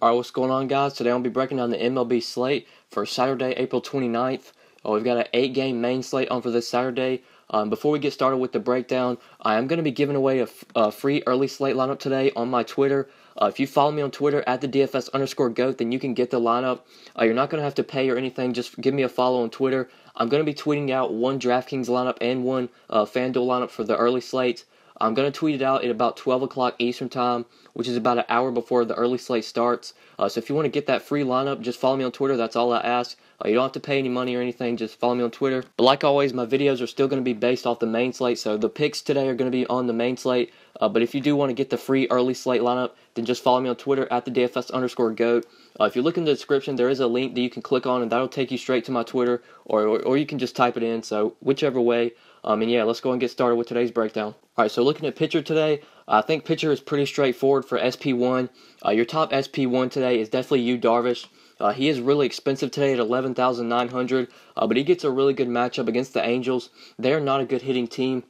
Alright, what's going on, guys? Today I'll be breaking down the MLB slate for Saturday, April 29th. We've got an 8-game main slate on for this Saturday. Before we get started with the breakdown, I am going to be giving away a free early slate lineup today on my Twitter. If you follow me on Twitter at the DFS_GOAT, then you can get the lineup. You're not going to have to pay or anything. Just give me a follow on Twitter. I'm going to be tweeting out one DraftKings lineup and one FanDuel lineup for the early slate. I'm going to tweet it out at about 12 o'clock Eastern Time, which is about an hour before the early slate starts. So if you want to get that free lineup, just follow me on Twitter. That's all I ask. You don't have to pay any money or anything. Just follow me on Twitter. But like always, my videos are still going to be based off the main slate. So the picks today are going to be on the main slate. But if you do want to get the free early slate lineup, then just follow me on Twitter at the DFS_GOAT. If you look in the description, there is a link that you can click on, and that'll take you straight to my Twitter, or you can just type it in. So whichever way. And yeah, let's go and get started with today's breakdown. Alright, so looking at pitcher today, I think pitcher is pretty straightforward for SP1. Your top SP1 today is definitely Yu Darvish. He is really expensive today at $11,900, but he gets a really good matchup against the Angels. They're not a good hitting team.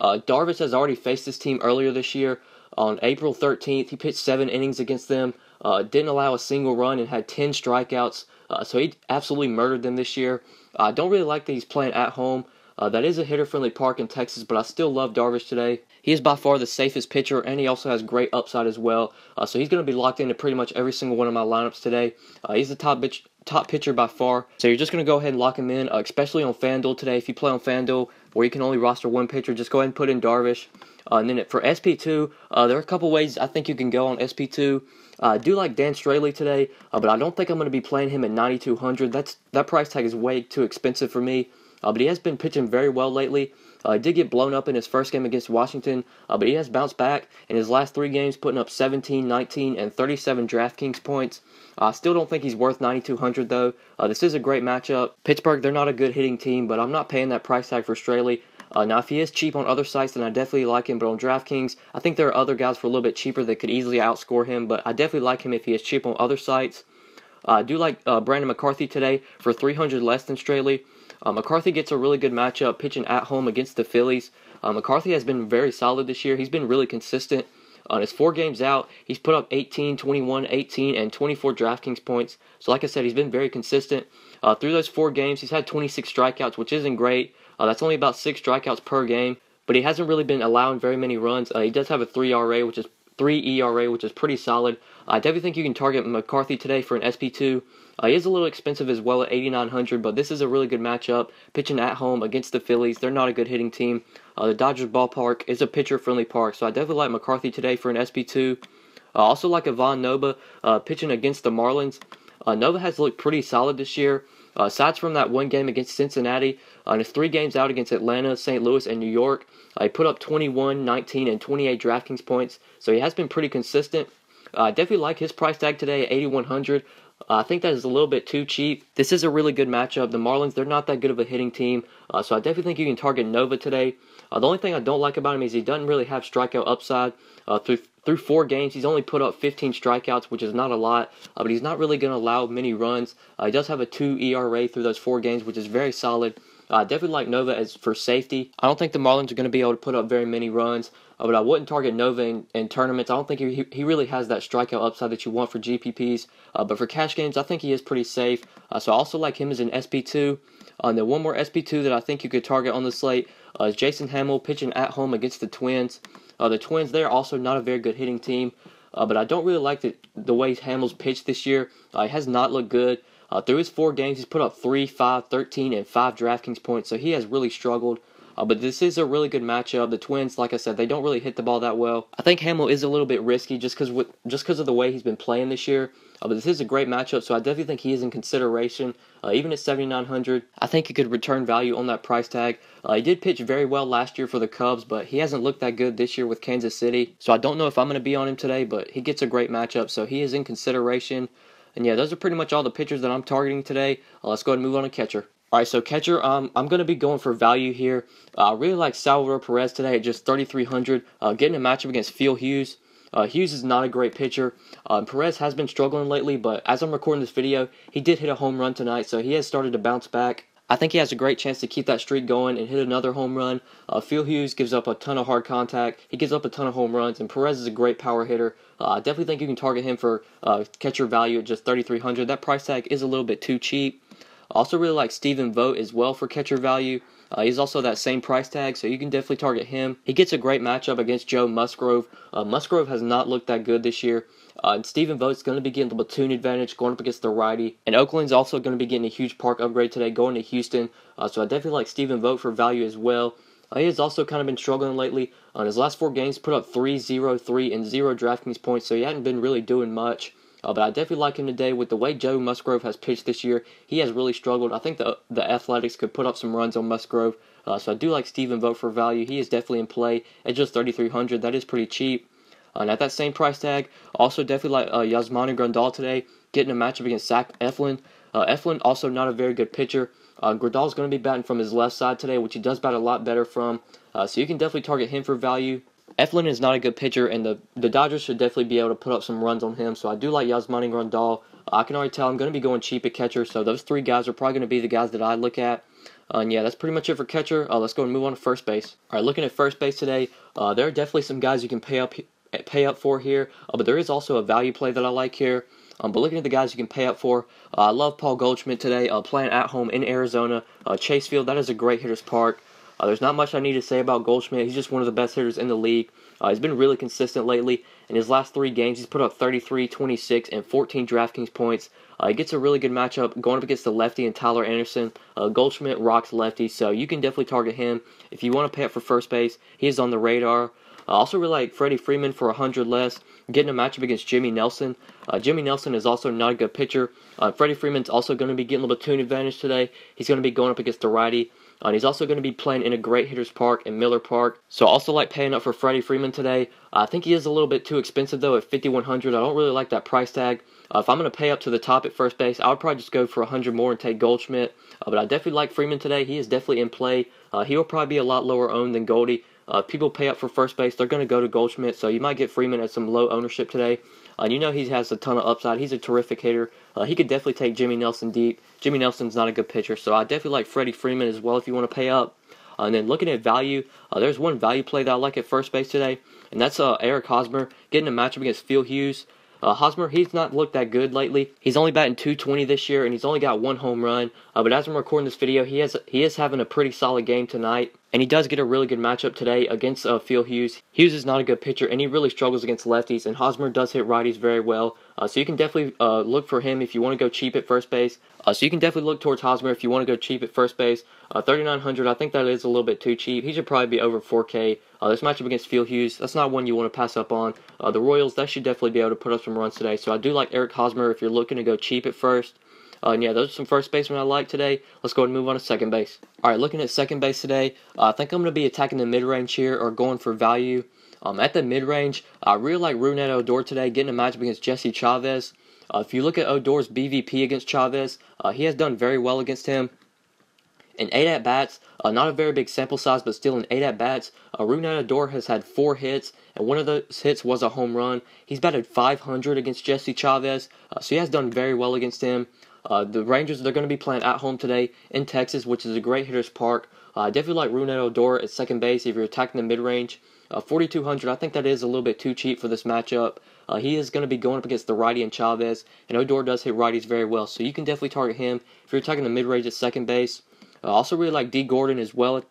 Darvish has already faced this team earlier this year. On April 13th, he pitched 7 innings against them, didn't allow a single run, and had 10 strikeouts. So he absolutely murdered them this year. I don't really like that he's playing at home. That is a hitter-friendly park in Texas, but I still love Darvish today. He is by far the safest pitcher, and he also has great upside as well. So he's going to be locked into pretty much every single one of my lineups today. He's the top pitcher by far. So you're just going to go ahead and lock him in, especially on FanDuel today. If you play on FanDuel, where you can only roster one pitcher, just go ahead and put in Darvish. And then for SP2, there are a couple ways I think you can go on SP2. I do like Dan Straley today, but I don't think I'm going to be playing him at $9,200. That price tag is way too expensive for me. But he has been pitching very well lately. He did get blown up in his first game against Washington, but he has bounced back in his last 3 games, putting up 17, 19, and 37 DraftKings points. I still don't think he's worth $9,200 though. This is a great matchup. Pittsburgh, they're not a good hitting team, but I'm not paying that price tag for Straley. Now, if he is cheap on other sites, then I definitely like him. But on DraftKings, I think there are other guys for a little bit cheaper that could easily outscore him. But I definitely like him if he is cheap on other sites. I do like Brandon McCarthy today for $300 less than Straley. McCarthy gets a really good matchup pitching at home against the Phillies. McCarthy has been very solid this year. He's been really consistent. On his 4 games out, he's put up 18, 21, 18, and 24 DraftKings points. So like I said, he's been very consistent. Through those 4 games, he's had 26 strikeouts, which isn't great. That's only about 6 strikeouts per game. But he hasn't really been allowing very many runs. He does have a 3 ERA, which is pretty solid. I definitely think you can target McCarthy today for an SP2. He is a little expensive as well at $8,900, but this is a really good matchup. Pitching at home against the Phillies. They're not a good hitting team. The Dodgers ballpark is a pitcher-friendly park, so I definitely like McCarthy today for an SP2. I also like Ivan Nova pitching against the Marlins. Nova has looked pretty solid this year. Aside from that 1 game against Cincinnati, in his 3 games out against Atlanta, St. Louis, and New York, he put up 21, 19, and 28 DraftKings points, so he has been pretty consistent. I definitely like his price tag today at $8,100. I think that is a little bit too cheap. This is a really good matchup. The Marlins, they're not that good of a hitting team, so I definitely think you can target Nova today. The only thing I don't like about him is he doesn't really have strikeout upside. Through 4 games, he's only put up 15 strikeouts, which is not a lot, but he's not really going to allow many runs. He does have a 2 ERA through those 4 games, which is very solid. I definitely like Nova as for safety. I don't think the Marlins are going to be able to put up very many runs, but I wouldn't target Nova in tournaments. I don't think he really has that strikeout upside that you want for GPPs. But for cash games, I think he is pretty safe. So I also like him as an SP2. Then one more SP2 that I think you could target on the slate is Jason Hamill pitching at home against the Twins. The Twins, they're also not a very good hitting team, but I don't really like the way Hamill's pitched this year. He has not looked good. Through his 4 games, he's put up 3, 5, 13, and 5 DraftKings points, so he has really struggled. But this is a really good matchup. The Twins, like I said, they don't really hit the ball that well. I think Hamill is a little bit risky just because of the way he's been playing this year. But this is a great matchup, so I definitely think he is in consideration. Even at $7,900, I think he could return value on that price tag. He did pitch very well last year for the Cubs, but he hasn't looked that good this year with Kansas City. So I don't know if I'm going to be on him today, but he gets a great matchup, so he is in consideration. And yeah, those are pretty much all the pitchers that I'm targeting today. Let's go ahead and move on to catcher. Alright, so catcher, I'm going to be going for value here. I really like Salvador Perez today at just $3,300. Getting a matchup against Phil Hughes. Hughes is not a great pitcher. Perez has been struggling lately, but as I'm recording this video, he did hit a home run tonight, so he has started to bounce back. I think he has a great chance to keep that streak going and hit another home run. Phil Hughes gives up a ton of hard contact. He gives up a ton of home runs, and Perez is a great power hitter. I definitely think you can target him for catcher value at just 3,300. That price tag is a little bit too cheap. I also really like Stephen Vogt as well for catcher value. He's also that same price tag, so you can definitely target him. He gets a great matchup against Joe Musgrove. Musgrove has not looked that good this year. And Stephen Vogt's going to be getting the platoon advantage going up against the righty. And Oakland's also going to be getting a huge park upgrade today going to Houston. So I definitely like Stephen Vogt for value as well. He has also kind of been struggling lately. On his last 4 games, put up 3, 0, 3, and 0 DraftKings points, so he hadn't been really doing much. But I definitely like him today. With the way Joe Musgrove has pitched this year, he has really struggled. I think the Athletics could put up some runs on Musgrove. So I do like Stephen Vogt for value. He is definitely in play at just 3,300. That is pretty cheap. And at that same price tag, also definitely like Yasmani Grandal today, getting a matchup against Zach Eflin. Eflin also not a very good pitcher. Grandal's going to be batting from his left side today, which he does bat a lot better from. So you can definitely target him for value. Eflin is not a good pitcher, and the Dodgers should definitely be able to put up some runs on him. So I do like Yasmani Grandal. I can already tell I'm going to be going cheap at catcher, so those 3 guys are probably going to be the guys that I look at. And yeah, that's pretty much it for catcher. Let's go and move on to first base. All right, looking at first base today, there are definitely some guys you can pay up for here, but there is also a value play that I like here. But looking at the guys you can pay up for, I love Paul Goldschmidt today, playing at home in Arizona. Chase Field, that is a great hitter's park. There's not much I need to say about Goldschmidt. He's just one of the best hitters in the league. He's been really consistent lately. In his last 3 games, he's put up 33, 26, and 14 DraftKings points. He gets a really good matchup going up against the lefty and Tyler Anderson. Goldschmidt rocks lefty, so you can definitely target him. If you want to pay up for first base, he is on the radar. I also really like Freddie Freeman for 100 less, getting a matchup against Jimmy Nelson. Jimmy Nelson is also not a good pitcher. Freddie Freeman's also going to be getting a platoon advantage today. He's going to be going up against the righty. And he's also going to be playing in a great hitter's park in Miller Park. So I also like paying up for Freddie Freeman today. I think he is a little bit too expensive though at 5,100. I don't really like that price tag. If I'm going to pay up to the top at first base, I would probably just go for 100 more and take Goldschmidt. But I definitely like Freeman today. He is definitely in play. He will probably be a lot lower owned than Goldie. If people pay up for first base, they're going to go to Goldschmidt. So you might get Freeman at some low ownership today. You know he has a ton of upside. He's a terrific hitter. He could definitely take Jimmy Nelson deep. Jimmy Nelson's not a good pitcher, so I definitely like Freddie Freeman as well if you want to pay up. And then looking at value, there's one value play that I like at first base today, and that's Eric Hosmer getting a matchup against Phil Hughes. Hosmer, he's not looked that good lately. He's only batting .220 this year, and he's only got 1 home run. But as I'm recording this video, he is having a pretty solid game tonight, and he does get a really good matchup today against Phil Hughes. Hughes is not a good pitcher, and he really struggles against lefties, and Hosmer does hit righties very well. So you can definitely look for him if you want to go cheap at first base. So you can definitely look towards Hosmer if you want to go cheap at first base. 3,900, I think that is a little bit too cheap. He should probably be over 4K. This matchup against Phil Hughes, that's not one you want to pass up on. The Royals, that should definitely be able to put up some runs today. So I do like Eric Hosmer if you're looking to go cheap at first. And yeah, those are some first basemen I like today. Let's go ahead and move on to second base. All right, looking at second base today, I think I'm going to be attacking the mid-range here or going for value. At the mid-range, I really like Rougned Odor today, getting a matchup against Jesse Chavez. If you look at Odor's BVP against Chavez, he has done very well against him. In 8 at-bats, not a very big sample size, but still in 8 at-bats, Rougned Odor has had 4 hits, and one of those hits was a home run. He's batted .500 against Jesse Chavez, so he has done very well against him. The Rangers, they're going to be playing at home today in Texas, which is a great hitter's park. I definitely like Rougned Odor at second base if you're attacking the mid-range. 4,200, I think that is a little bit too cheap for this matchup. He is going to be going up against the righty and Chavez, and Odor does hit righties very well, so you can definitely target him if you're attacking the mid-range at second base. I also really like D. Gordon as well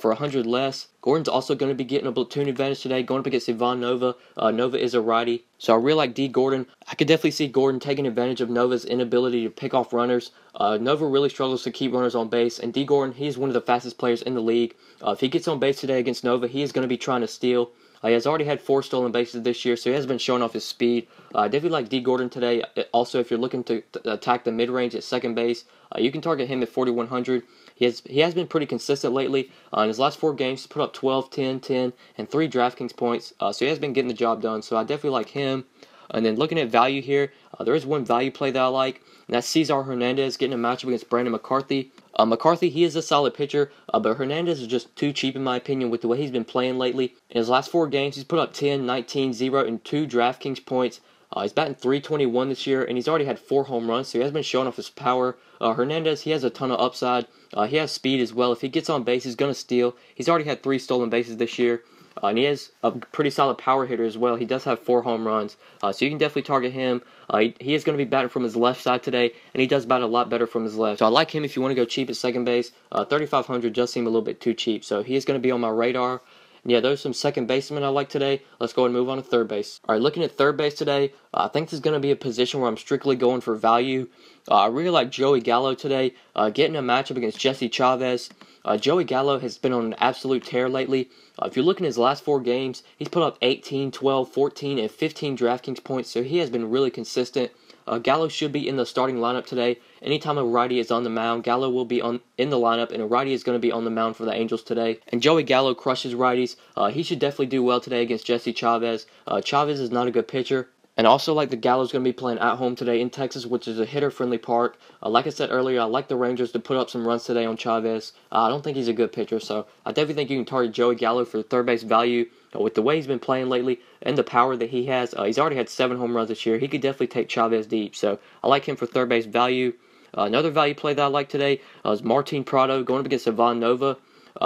for 100 less. Gordon's also going to be getting a platoon advantage today, going up against Ivan Nova. Nova is a righty, so I really like D. Gordon. I could definitely see Gordon taking advantage of Nova's inability to pick off runners. Nova really struggles to keep runners on base, and D. Gordon, he's one of the fastest players in the league. If he gets on base today against Nova, he is going to be trying to steal. He has already had 4 stolen bases this year, so he has been showing off his speed. I definitely like D. Gordon today. Also, if you're looking to attack the mid-range at second base, you can target him at 4,100. He has been pretty consistent lately. In his last 4 games, he's put up 12, 10, 10, and 3 DraftKings points. So he has been getting the job done, so I definitely like him. And then looking at value here, there is one value play that I like, and that's Cesar Hernandez getting a matchup against Brandon McCarthy. McCarthy, he is a solid pitcher, but Hernandez is just too cheap in my opinion with the way he's been playing lately. In his last 4 games, he's put up 10, 19, 0, and 2 DraftKings points. He's batting .321 this year, and he's already had 4 home runs, so he has been showing off his power. Hernandez, he has a ton of upside. He has speed as well. If he gets on base, he's going to steal. He's already had 3 stolen bases this year. And he has a pretty solid power hitter as well. He does have 4 home runs, so you can definitely target him. He is going to be batting from his left side today, and he does bat a lot better from his left. So I like him if you want to go cheap at second base. 3,500 does seem a little bit too cheap, so he is going to be on my radar. And yeah, those are some second basemen I like today. Let's go ahead and move on to third base. All right, looking at third base today, I think this is going to be a position where I'm strictly going for value. I really like Joey Gallo today, getting a matchup against Jesse Chavez. Joey Gallo has been on an absolute tear lately. If you look in his last 4 games, he's put up 18, 12, 14, and 15 DraftKings points, so he has been really consistent. Gallo should be in the starting lineup today. Anytime a righty is on the mound, Gallo will be in the lineup, and a righty is going to be on the mound for the Angels today. And Joey Gallo crushes righties. He should definitely do well today against Jesse Chavez. Chavez is not a good pitcher. And also, like, the Gallo's going to be playing at home today in Texas, which is a hitter-friendly park. Like I said earlier, I like the Rangers to put up some runs today on Chavez. I don't think he's a good pitcher, so I definitely think you can target Joey Gallo for third base value. With the way he's been playing lately and the power that he has, he's already had 7 home runs this year. He could definitely take Chavez deep, so I like him for third base value. Another value play that I like today is Martin Prado going up against Ivan Nova.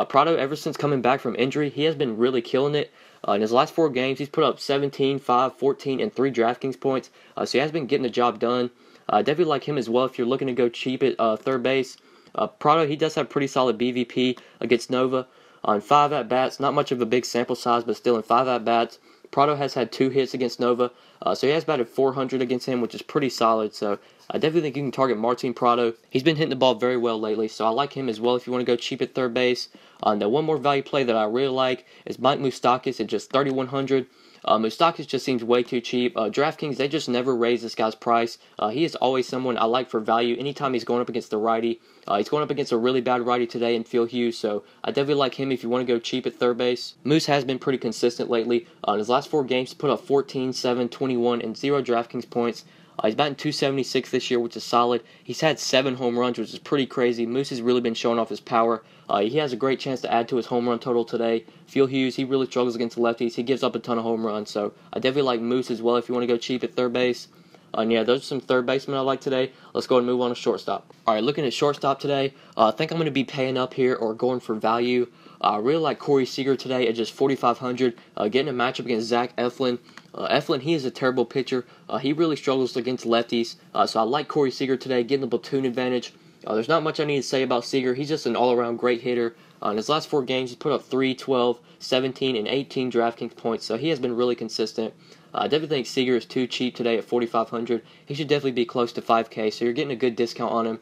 Prado, ever since coming back from injury, he has been really killing it. In his last 4 games, he's put up 17, 5, 14, and 3 DraftKings points. So he has been getting the job done. Definitely like him as well if you're looking to go cheap at third base. Prado, he does have pretty solid BVP against Nova. On 5 at-bats, not much of a big sample size, but still in 5 at-bats, Prado has had 2 hits against Nova. So he has batted .400 against him, which is pretty solid. So I definitely think you can target Martin Prado. He's been hitting the ball very well lately, so I like him as well if you want to go cheap at third base. Now, one more value play that I really like is Mike Moustakas at just 3,100. Moustakas just seems way too cheap. DraftKings, they just never raise this guy's price. He is always someone I like for value anytime he's going up against the righty. He's going up against a really bad righty today in Phil Hughes, so I definitely like him if you want to go cheap at third base. Moose has been pretty consistent lately. In his last 4 games, he put up 14, 7, 21, and 0 DraftKings points. He's batting .276 this year, which is solid. He's had 7 home runs, which is pretty crazy. Moose has really been showing off his power. He has a great chance to add to his home run total today. Phil Hughes, he really struggles against the lefties. He gives up a ton of home runs, so I definitely like Moose as well if you want to go cheap at third base. And yeah, those are some third basemen I like today. Let's go ahead and move on to shortstop. All right, looking at shortstop today, I think I'm going to be paying up here or going for value. I really like Corey Seager today at just 4,500, getting a matchup against Zach Eflin. Eflin, he is a terrible pitcher. He really struggles against lefties, so I like Corey Seager today, getting the platoon advantage. There's not much I need to say about Seager. He's just an all-around great hitter. In his last 4 games, he's put up 3, 12, 17, and 18 DraftKings points, so he has been really consistent. I definitely think Seager is too cheap today at 4,500. He should definitely be close to 5K, so you're getting a good discount on him.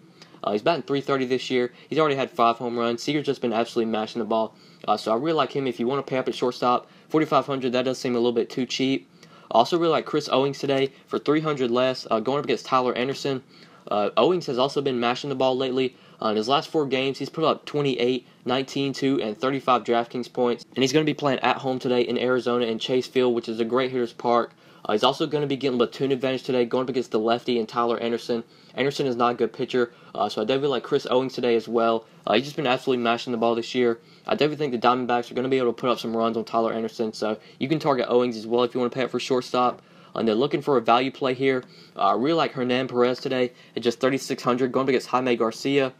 He's batting .330 this year. He's already had 5 home runs. Seager's just been absolutely mashing the ball. So I really like him if you want to pay up at shortstop. 4,500, that does seem a little bit too cheap. I also really like Chris Owings today for 300 less, going up against Tyler Anderson. Owings has also been mashing the ball lately. In his last 4 games, he's put up 28, 19, 2, and 35 DraftKings points. And he's going to be playing at home today in Arizona in Chase Field, which is a great hitter's park. He's also going to be getting platoon advantage today, going up against the lefty and Tyler Anderson. Anderson is not a good pitcher, so I definitely like Chris Owings today as well. He's just been absolutely mashing the ball this year. I definitely think the Diamondbacks are going to be able to put up some runs on Tyler Anderson, so you can target Owings as well if you want to pay up for shortstop. And they're looking for a value play here. I really like Hernan Perez today at just 3,600, going up against Jaime Garcia.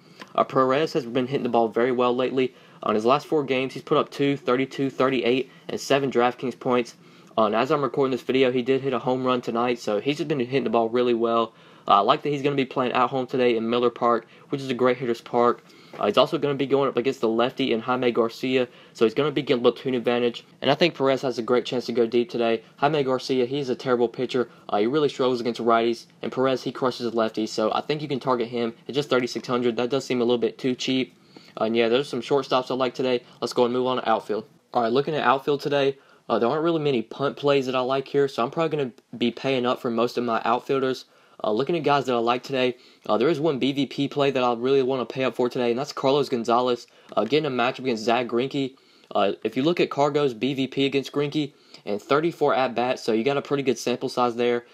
Perez has been hitting the ball very well lately. On his last 4 games, he's put up 2, 32, 38, and 7 DraftKings points. And as I'm recording this video, he did hit a home run tonight, so he's just been hitting the ball really well. I like that he's going to be playing at home today in Miller Park, which is a great hitter's park. He's also going to be going up against the lefty and Jaime Garcia, so he's going to be getting platoon advantage. And I think Perez has a great chance to go deep today. Jaime Garcia, he's a terrible pitcher. He really struggles against righties, and Perez, he crushes lefties, so I think you can target him at just 3,600. That does seem a little bit too cheap. And yeah, there's some shortstops I like today. Let's go and move on to outfield. All right, looking at outfield today, there aren't really many punt plays that I like here, so I'm probably going to be paying up for most of my outfielders. Looking at guys that I like today, there is one BVP play that I really want to pay up for today, and that's Carlos Gonzalez getting a matchup against Zach Greinke. If you look at Cargo's BVP against Greinke, and 34 at-bats, so you got a pretty good sample size there.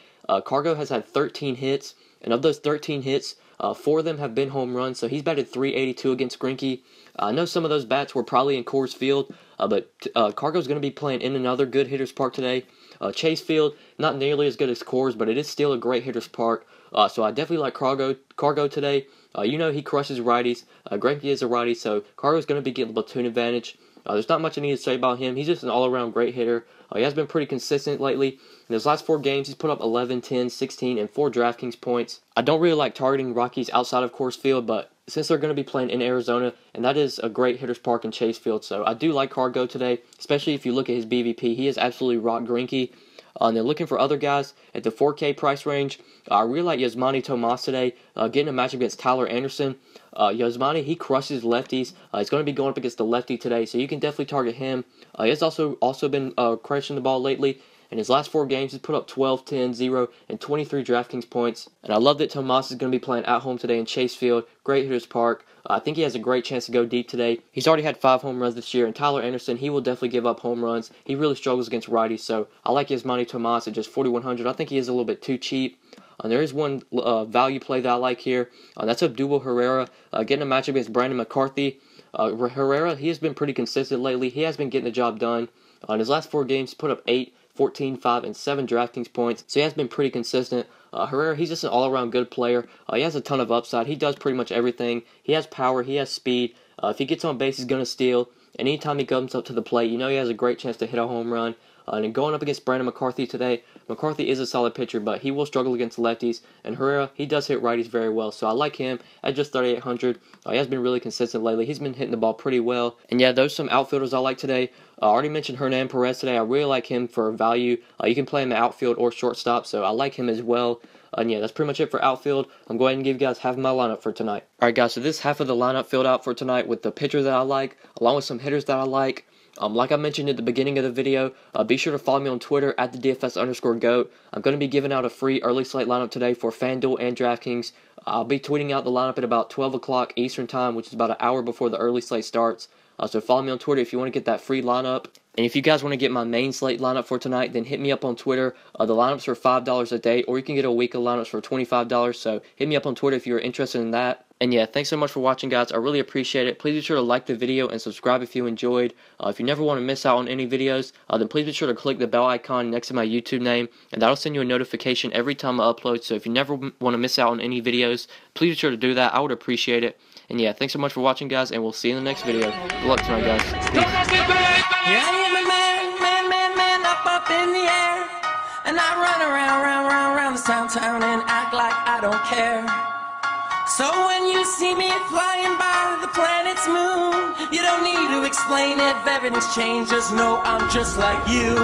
Cargo has had 13 hits, and of those 13 hits, 4 of them have been home runs, so he's batted .382 against Greinke. I know some of those bats were probably in Coors Field, but Cargo's going to be playing in another good hitter's park today. Chase Field, not nearly as good as Coors, but it is still a great hitter's park. So I definitely like Cargo today. You know he crushes righties. Greinke is a righty, so Cargo's going to be getting the platoon advantage. There's not much I need to say about him. He's just an all-around great hitter. He has been pretty consistent lately. In his last 4 games, he's put up 11, 10, 16, and 4 DraftKings points. I don't really like targeting Rockies outside of Coors Field, but since they're going to be playing in Arizona, and that is a great hitter's park in Chase Field, so I do like Cargo today, especially if you look at his BVP. He has absolutely rocked Greinke. And they're looking for other guys at the 4K price range. I really like Yasmani Tomas today, getting a match against Tyler Anderson. Yasmani, he crushes lefties. He's going to be going up against the lefty today, so you can definitely target him. He has also been crushing the ball lately. In his last 4 games, he's put up 12, 10, 0, and 23 DraftKings points. And I love that Tomas is going to be playing at home today in Chase Field. Great hitter's park. I think he has a great chance to go deep today. He's already had 5 home runs this year, and Tyler Anderson, he will definitely give up home runs. He really struggles against righties, so I like Yasmani Tomas at just 4,100. I think he is a little bit too cheap. There is one value play that I like here. That's Abdul Herrera getting a matchup against Brandon McCarthy. Herrera, he has been pretty consistent lately. He has been getting the job done. In his last 4 games, put up 8, 14, 5, and 7 DraftKings points, so he has been pretty consistent. Herrera, he's just an all-around good player. He has a ton of upside. He does pretty much everything. He has power. He has speed. If he gets on base, he's going to steal. And anytime he comes up to the plate, you know he has a great chance to hit a home run. And going up against Brandon McCarthy today, McCarthy is a solid pitcher, but he will struggle against lefties. And Herrera, he does hit righties very well, so I like him at just 3,800. He has been really consistent lately. He's been hitting the ball pretty well. And yeah, those are some outfielders I like today. I already mentioned Hernan Perez today. I really like him for value. You can play him at outfield or shortstop, so I like him as well. And yeah, that's pretty much it for outfield. I'm going to give you guys half of my lineup for tonight. Alright guys, so this half of the lineup filled out for tonight with the pitchers that I like, along with some hitters that I like. Like I mentioned at the beginning of the video, be sure to follow me on Twitter at the DFS_GOAT. I'm going to be giving out a free early slate lineup today for FanDuel and DraftKings. I'll be tweeting out the lineup at about 12 o'clock Eastern Time, which is about an hour before the early slate starts. So follow me on Twitter if you want to get that free lineup. And if you guys want to get my main slate lineup for tonight, then hit me up on Twitter. The lineups are $5 a day, or you can get a week of lineups for $25. So hit me up on Twitter if you're interested in that. And yeah, thanks so much for watching, guys. I really appreciate it. Please be sure to like the video and subscribe if you enjoyed. If you never want to miss out on any videos, then please be sure to click the bell icon next to my YouTube name, and that'll send you a notification every time I upload. So if you never want to miss out on any videos, please be sure to do that. I would appreciate it. And yeah, thanks so much for watching, guys, and we'll see you in the next video. Good luck tonight, guys. Up in the air, and I run around this town and act like I don't care. So when you see me flying by the planet's moon, you don't need to explain it if everything's changed, just know I'm just like you.